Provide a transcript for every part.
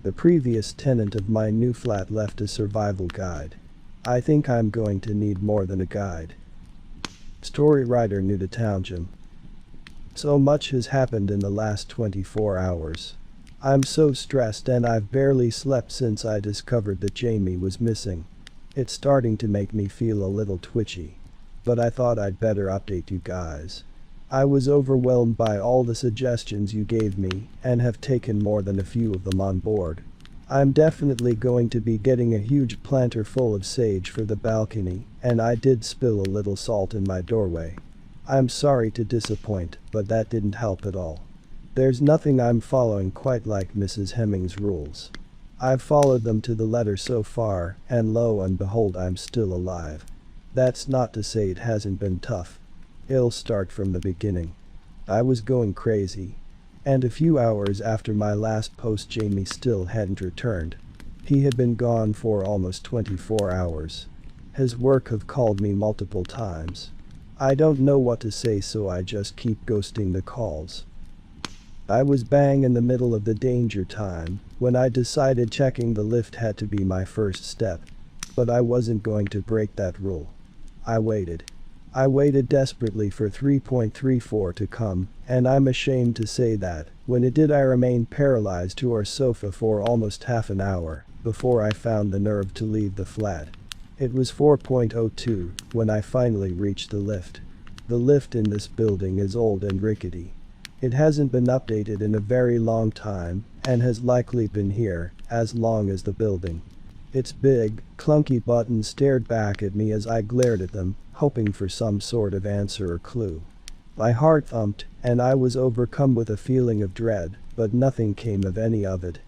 The previous tenant of my new flat left a survival guide. I think I'm going to need more than a guide. Story writer new to Township. So much has happened in the last 24 hours. I'm so stressed and I've barely slept since I discovered that Jamie was missing. It's starting to make me feel a little twitchy. But I thought I'd better update you guys. I was overwhelmed by all the suggestions you gave me and have taken more than a few of them on board. I'm definitely going to be getting a huge planter full of sage for the balcony, and I did spill a little salt in my doorway. I'm sorry to disappoint, but that didn't help at all. There's nothing I'm following quite like Mrs. Hemming's rules. I've followed them to the letter so far, and lo and behold I'm still alive. That's not to say it hasn't been tough. It'll start from the beginning. I was going crazy. And a few hours after my last post Jamie still hadn't returned. He had been gone for almost 24 hours. His work have called me multiple times. I don't know what to say, so I just keep ghosting the calls. I was bang in the middle of the danger time when I decided checking the lift had to be my first step. But I wasn't going to break that rule. I waited. I waited desperately for 3.34 to come, and I'm ashamed to say that, when it did I remained paralyzed to our sofa for almost half an hour before I found the nerve to leave the flat. It was 4.02 when I finally reached the lift. The lift in this building is old and rickety. It hasn't been updated in a very long time and has likely been here as long as the building. Its big, clunky buttons stared back at me as I glared at them, hoping for some sort of answer or clue. My heart thumped, and I was overcome with a feeling of dread, but nothing came of any of it.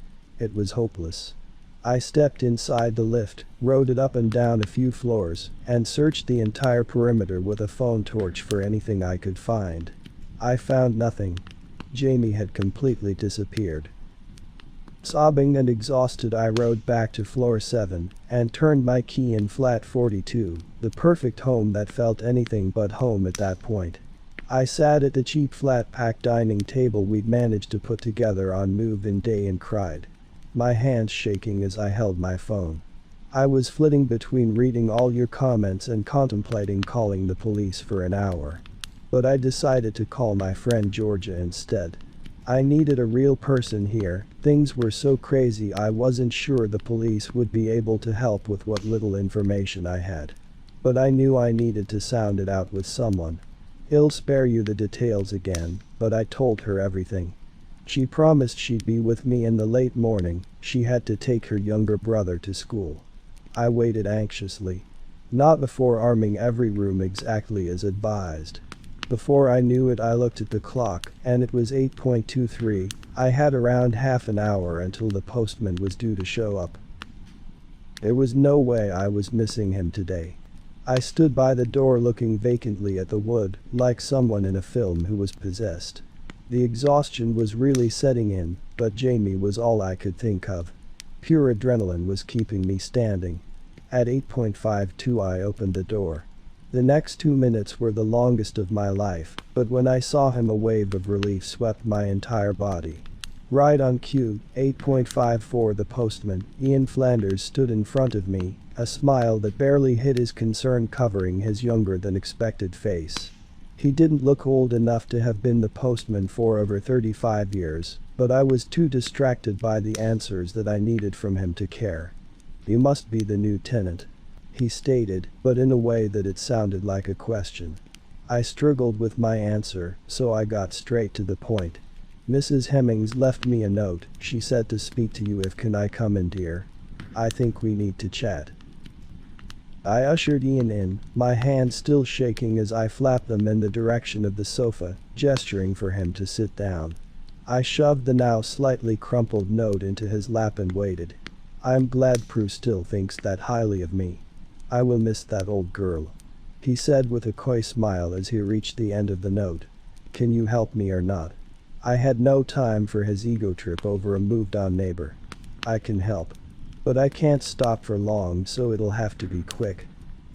It was hopeless. I stepped inside the lift, rode it up and down a few floors, and searched the entire perimeter with a phone torch for anything I could find. I found nothing. Jamie had completely disappeared. Sobbing and exhausted, I rode back to floor 7 and turned my key in flat 42, the perfect home that felt anything but home at that point. I sat at the cheap flat-pack dining table we'd managed to put together on move-in day and cried. My hands shaking as I held my phone. I was flitting between reading all your comments and contemplating calling the police for an hour. But I decided to call my friend Georgia instead. I needed a real person here. Things were so crazy I wasn't sure the police would be able to help with what little information I had. But I knew I needed to sound it out with someone. I'll spare you the details again, but I told her everything. She promised she'd be with me in the late morning. She had to take her younger brother to school. I waited anxiously. Not before arming every room exactly as advised. Before I knew it, I looked at the clock, and it was 8.23. I had around half an hour until the postman was due to show up. There was no way I was missing him today. I stood by the door looking vacantly at the wood, like someone in a film who was possessed. The exhaustion was really setting in, but Jamie was all I could think of. Pure adrenaline was keeping me standing. At 8.52 I opened the door. The next 2 minutes were the longest of my life, but when I saw him a wave of relief swept my entire body. Right on cue, 8.54 the postman, Ian Flanders, stood in front of me, a smile that barely hid his concern covering his younger than expected face. He didn't look old enough to have been the postman for over 35 years, but I was too distracted by the answers that I needed from him to care. "You must be the new tenant," he stated, but in a way that it sounded like a question. I struggled with my answer, so I got straight to the point. "Mrs. Hemmings left me a note. She said to speak to you if can I come in, dear. I think we need to chat." I ushered Ian in, my hands still shaking as I flapped them in the direction of the sofa, gesturing for him to sit down. I shoved the now slightly crumpled note into his lap and waited. "I'm glad Prue still thinks that highly of me. I will miss that old girl," he said with a coy smile as he reached the end of the note. "Can you help me or not?" I had no time for his ego trip over a moved-on neighbor. "I can help. But I can't stop for long, so it'll have to be quick.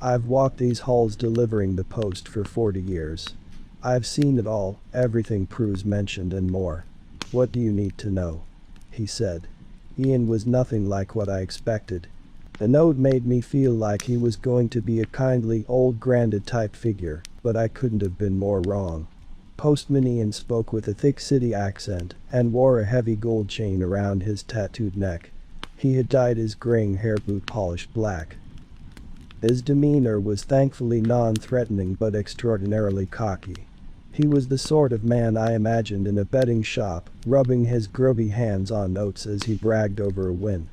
I've walked these halls delivering the post for 40 years. I've seen it all, everything Prue's mentioned and more. What do you need to know?" he said. Ian was nothing like what I expected. The note made me feel like he was going to be a kindly old grandad type figure, but I couldn't have been more wrong. Postman Ian spoke with a thick city accent and wore a heavy gold chain around his tattooed neck. He had dyed his graying hair boot polished black. His demeanor was thankfully non-threatening but extraordinarily cocky. He was the sort of man I imagined in a betting shop, rubbing his grubby hands on notes as he bragged over a win.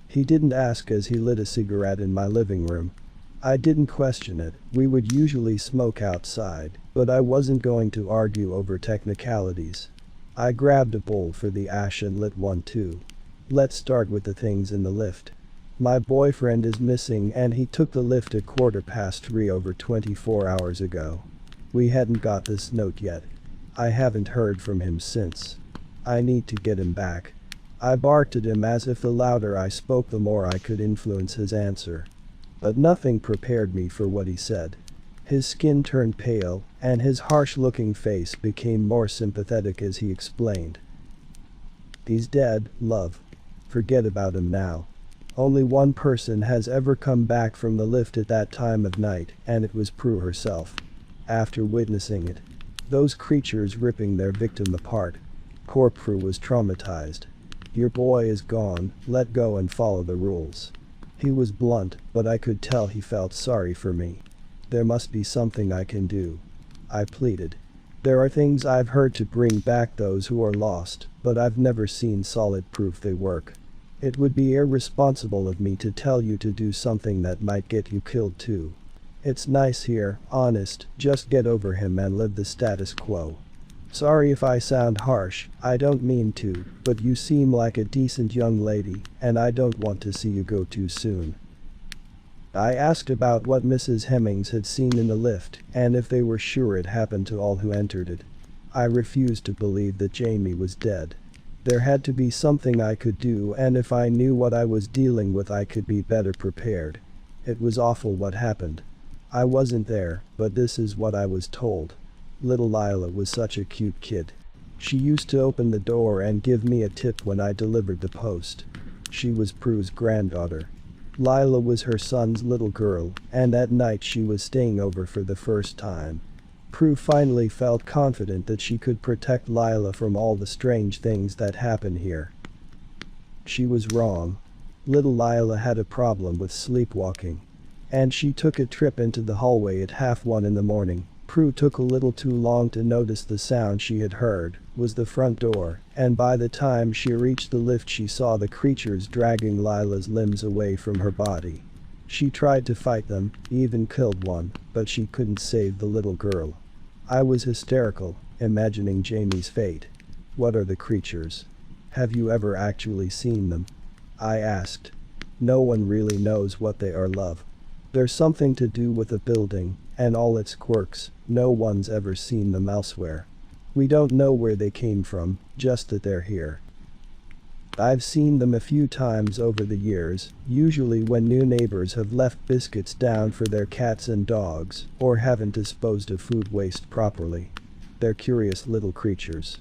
He didn't ask as he lit a cigarette in my living room. I didn't question it, we would usually smoke outside, but I wasn't going to argue over technicalities. I grabbed a bowl for the ash and lit one too. Let's start with the things in the lift. My boyfriend is missing and he took the lift at 3:15 over 24 hours ago. We hadn't got this note yet. I haven't heard from him since. I need to get him back. I barked at him as if the louder I spoke the more I could influence his answer. But nothing prepared me for what he said. His skin turned pale, and his harsh-looking face became more sympathetic as he explained. He's dead, love. Forget about him now. Only one person has ever come back from the lift at that time of night, and it was Prue herself. After witnessing it, those creatures ripping their victim apart, poor Prue was traumatized. Your boy is gone, let go and follow the rules. He was blunt, but I could tell he felt sorry for me. There must be something I can do. I pleaded. There are things I've heard to bring back those who are lost, but I've never seen solid proof they work. It would be irresponsible of me to tell you to do something that might get you killed too. It's nice here, honest, just get over him and live the status quo. Sorry if I sound harsh, I don't mean to, but you seem like a decent young lady, and I don't want to see you go too soon. I asked about what Mrs. Hemmings had seen in the lift, and if they were sure it happened to all who entered it. I refused to believe that Jamie was dead. There had to be something I could do, and if I knew what I was dealing with I could be better prepared. It was awful what happened. I wasn't there, but this is what I was told. Little Lila was such a cute kid. She used to open the door and give me a tip when I delivered the post. She was Prue's granddaughter. Lila was her son's little girl, and that night she was staying over for the first time. Prue finally felt confident that she could protect Lila from all the strange things that happen here. She was wrong. Little Lila had a problem with sleepwalking. And she took a trip into the hallway at 1:30 in the morning. Prue took a little too long to notice the sound she had heard was the front door, and by the time she reached the lift she saw the creatures dragging Lila's limbs away from her body. She tried to fight them, even killed one, but she couldn't save the little girl. I was hysterical, imagining Jamie's fate. What are the creatures? Have you ever actually seen them? I asked. No one really knows what they are, love. There's something to do with the building, and all its quirks, no one's ever seen them elsewhere. We don't know where they came from, just that they're here. I've seen them a few times over the years, usually when new neighbors have left biscuits down for their cats and dogs, or haven't disposed of food waste properly. They're curious little creatures.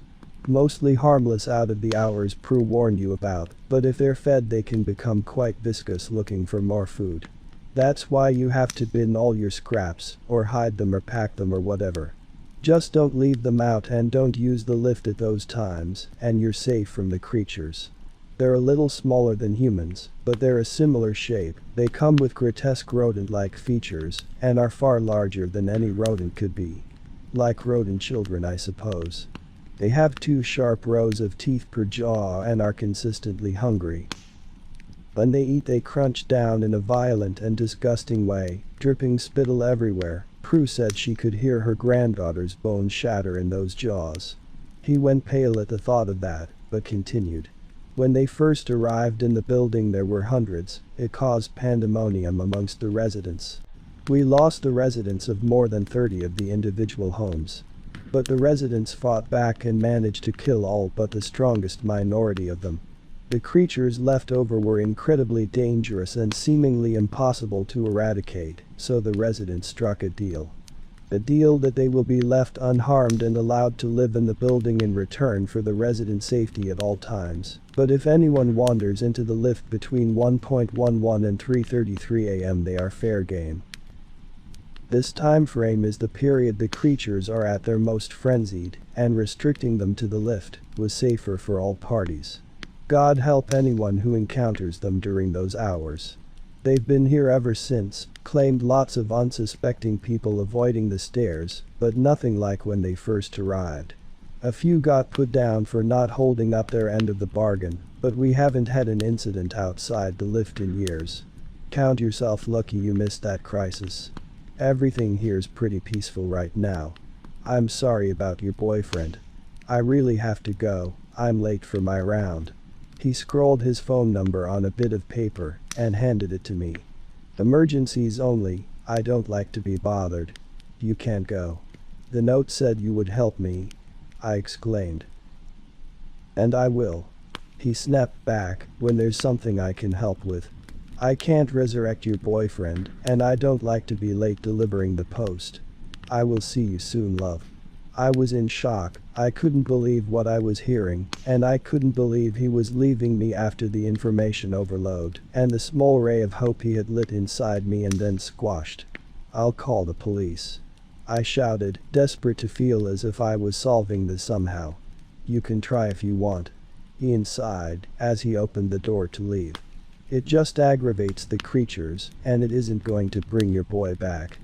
Mostly harmless out of the hours Prue warned you about, but if they're fed they can become quite viscous looking for more food. That's why you have to bin all your scraps, or hide them or pack them or whatever. Just don't leave them out and don't use the lift at those times, and you're safe from the creatures. They're a little smaller than humans, but they're a similar shape. They come with grotesque rodent-like features, and are far larger than any rodent could be. Like rodent children, I suppose. They have 2 sharp rows of teeth per jaw and are consistently hungry. When they eat they crunch down in a violent and disgusting way, dripping spittle everywhere. Prue said she could hear her granddaughter's bones shatter in those jaws. He went pale at the thought of that, but continued. When they first arrived in the building there were hundreds. It caused pandemonium amongst the residents. We lost the residents of more than 30 of the individual homes. But the residents fought back and managed to kill all but the strongest minority of them. The creatures left over were incredibly dangerous and seemingly impossible to eradicate, so the residents struck a deal. A deal that they will be left unharmed and allowed to live in the building in return for the resident safety at all times. But if anyone wanders into the lift between 1:11 and 3:33 am, they are fair game. This time frame is the period the creatures are at their most frenzied, and restricting them to the lift was safer for all parties. God help anyone who encounters them during those hours. They've been here ever since, claimed lots of unsuspecting people avoiding the stairs, but nothing like when they first arrived. A few got put down for not holding up their end of the bargain, but we haven't had an incident outside the lift in years. Count yourself lucky you missed that crisis. Everything here's pretty peaceful right now. I'm sorry about your boyfriend. I really have to go, I'm late for my round. He scrolled his phone number on a bit of paper and handed it to me. Emergencies only, I don't like to be bothered. You can't go. The note said you would help me, I exclaimed. And I will. He snapped back, when there's something I can help with. I can't resurrect your boyfriend, and I don't like to be late delivering the post. I will see you soon, love. I was in shock, I couldn't believe what I was hearing, and I couldn't believe he was leaving me after the information overload, and the small ray of hope he had lit inside me and then squashed. I'll call the police. I shouted, desperate to feel as if I was solving this somehow. You can try if you want. Ian sighed, as he opened the door to leave. It just aggravates the creatures, and it isn't going to bring your boy back.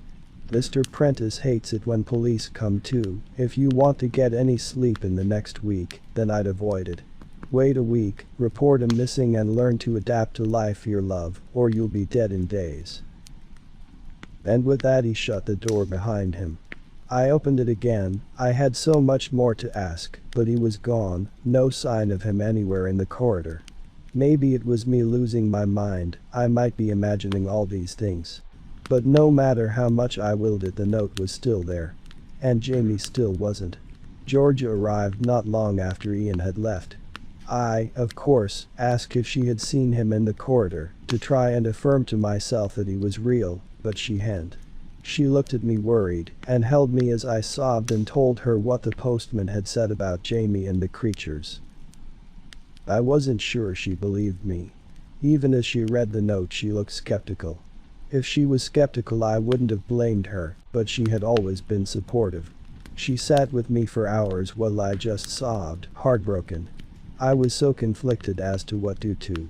Mr. Prentice hates it when police come too. If you want to get any sleep in the next week, then I'd avoid it. Wait a week, report him missing and learn to adapt to life, your love, or you'll be dead in days. And with that he shut the door behind him. I opened it again, I had so much more to ask, but he was gone, no sign of him anywhere in the corridor. Maybe it was me losing my mind, I might be imagining all these things. But no matter how much I willed it, the note was still there. And Jamie still wasn't. Georgia arrived not long after Ian had left. I, of course, asked if she had seen him in the corridor, to try and affirm to myself that he was real, but she hadn't. She looked at me worried, and held me as I sobbed and told her what the postman had said about Jamie and the creatures. I wasn't sure she believed me. Even as she read the note she looked skeptical. If she was skeptical I wouldn't have blamed her, but she had always been supportive. She sat with me for hours while I just sobbed, heartbroken. I was so conflicted as to what to do.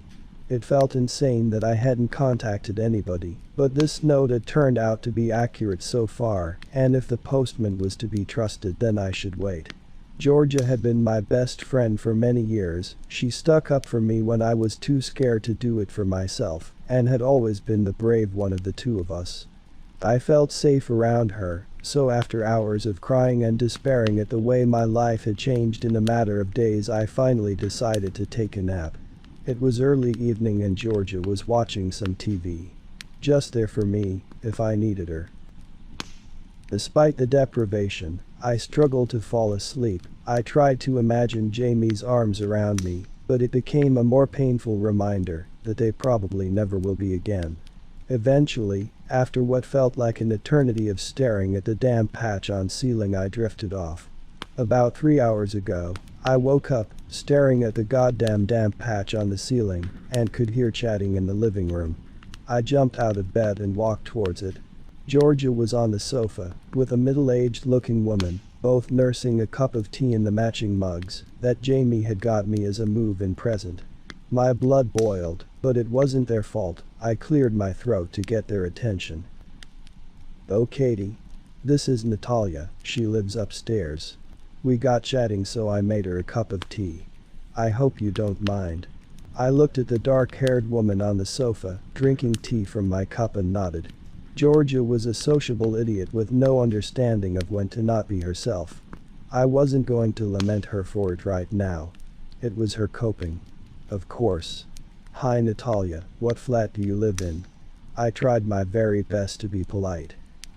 It felt insane that I hadn't contacted anybody, but this note had turned out to be accurate so far, and if the postman was to be trusted then I should wait. Georgia had been my best friend for many years, she stuck up for me when I was too scared to do it for myself, and had always been the brave one of the two of us. I felt safe around her, so after hours of crying and despairing at the way my life had changed in a matter of days I finally decided to take a nap. It was early evening and Georgia was watching some TV. Just there for me, if I needed her. Despite the deprivation, I struggled to fall asleep. I tried to imagine Jamie's arms around me, but it became a more painful reminder that they probably never will be again. Eventually, after what felt like an eternity of staring at the damp patch on ceiling, I drifted off. About 3 hours ago, I woke up, staring at the goddamn damp patch on the ceiling, and could hear chatting in the living room. I jumped out of bed and walked towards it. Georgia was on the sofa, with a middle-aged looking woman, both nursing a cup of tea in the matching mugs that Jamie had got me as a move-in present. My blood boiled, but it wasn't their fault. I cleared my throat to get their attention. "Oh, Katie. This is Natalia, she lives upstairs. We got chatting so I made her a cup of tea. I hope you don't mind." I looked at the dark-haired woman on the sofa, drinking tea from my cup, and nodded. Georgia was a sociable idiot with no understanding of when to not be herself. I wasn't going to lament her for it right now. It was her coping. Of course. "Hi Natalia, what flat do you live in?" I tried my very best to be polite.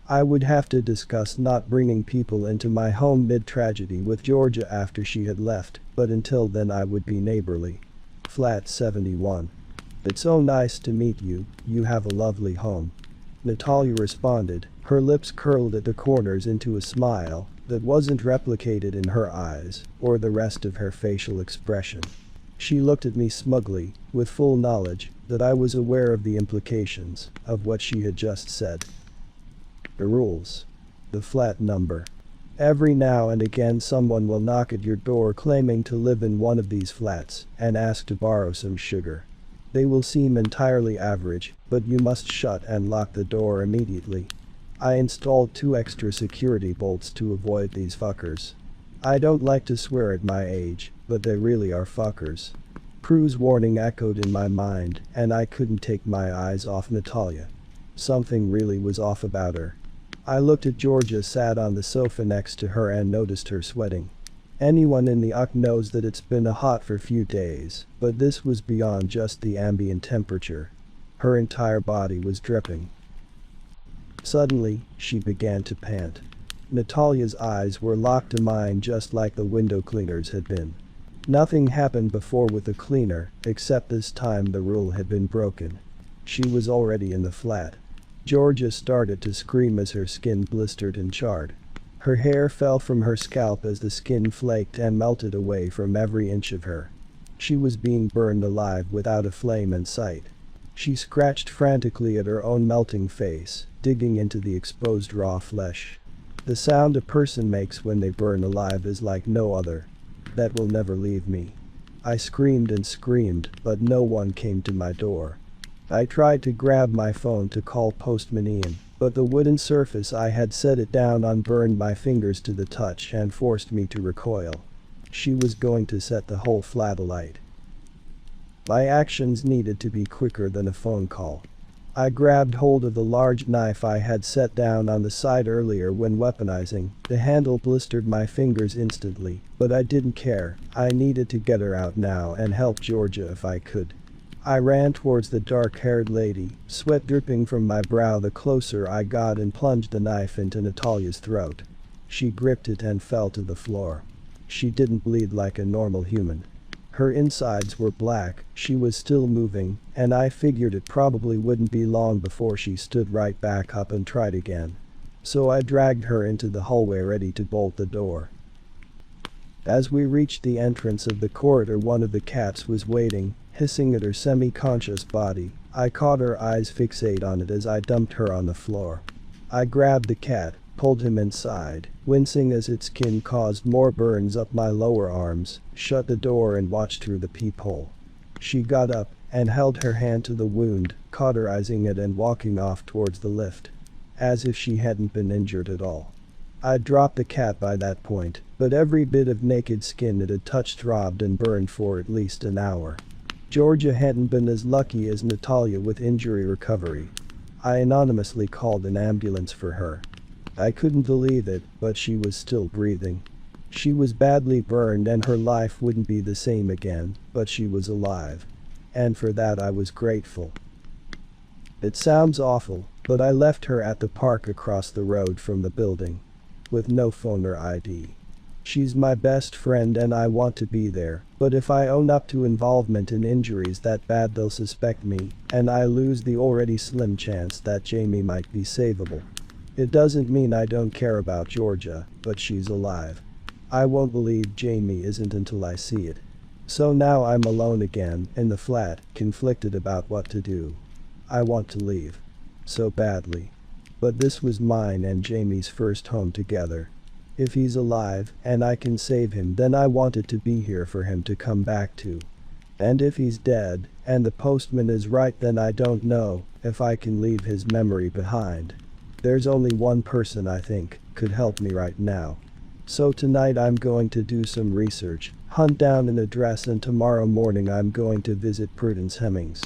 I would have to discuss not bringing people into my home mid-tragedy with Georgia after she had left, but until then I would be neighborly. "Flat 71. It's so nice to meet you, you have a lovely home." Natalia responded, Her lips curled at the corners into a smile that wasn't replicated in her eyes or the rest of her facial expression. She looked at me smugly, with full knowledge that I was aware of the implications of what she had just said. The rules. The flat number. Every now and again someone will knock at your door claiming to live in one of these flats and ask to borrow some sugar. They will seem entirely average, but you must shut and lock the door immediately. I installed 2 extra security bolts to avoid these fuckers. I don't like to swear at my age, but they really are fuckers. Prue's warning echoed in my mind, and I couldn't take my eyes off Natalia. Something really was off about her. I looked at Georgia sat on the sofa next to her and noticed her sweating. Anyone in the UK knows that it's been a hot for few days, but this was beyond just the ambient temperature. Her entire body was dripping. Suddenly, she began to pant. Natalia's eyes were locked to mine just like the window cleaner's had been. Nothing happened before with the cleaner, except this time the rule had been broken. She was already in the flat. Georgia started to scream as her skin blistered and charred. Her hair fell from her scalp as the skin flaked and melted away from every inch of her. She was being burned alive without a flame in sight. She scratched frantically at her own melting face, digging into the exposed raw flesh. The sound a person makes when they burn alive is like no other. That will never leave me. I screamed and screamed, but no one came to my door. I tried to grab my phone to call Postman Ian, but the wooden surface I had set it down on burned my fingers to the touch and forced me to recoil. She was going to set the whole flat alight. My actions needed to be quicker than a phone call. I grabbed hold of the large knife I had set down on the side earlier when weaponizing. The handle blistered my fingers instantly, but I didn't care. I needed to get her out now and help Georgia if I could. I ran towards the dark-haired lady, sweat dripping from my brow the closer I got, and plunged the knife into Natalia's throat. She gripped it and fell to the floor. She didn't bleed like a normal human. Her insides were black, she was still moving, and I figured it probably wouldn't be long before she stood right back up and tried again. So I dragged her into the hallway ready to bolt the door. As we reached the entrance of the corridor, one of the cats was waiting, hissing at her semi-conscious body. I caught her eyes fixate on it as I dumped her on the floor. I grabbed the cat, pulled him inside, wincing as its skin caused more burns up my lower arms, shut the door and watched through the peephole. She got up and held her hand to the wound, cauterizing it and walking off towards the lift. As if she hadn't been injured at all. I'd dropped the cat by that point, but every bit of naked skin it had touched throbbed and burned for at least an hour. Georgia hadn't been as lucky as Natalia with injury recovery. I anonymously called an ambulance for her. I couldn't believe it, but she was still breathing. She was badly burned and her life wouldn't be the same again, but she was alive. And for that I was grateful. It sounds awful, but I left her at the park across the road from the building. With no phone or ID. She's my best friend and I want to be there, but if I own up to involvement in injuries that bad they'll suspect me, and I lose the already slim chance that Jamie might be savable. It doesn't mean I don't care about Georgia, but she's alive. I won't believe Jamie isn't until I see it. So now I'm alone again, in the flat, conflicted about what to do. I want to leave. So badly. But this was mine and Jamie's first home together. If he's alive, and I can save him, then I wanted to be here for him to come back to. And if he's dead, and the postman is right, then I don't know if I can leave his memory behind. There's only one person I think could help me right now. So tonight I'm going to do some research, hunt down an address, and tomorrow morning I'm going to visit Prudence Hemmings.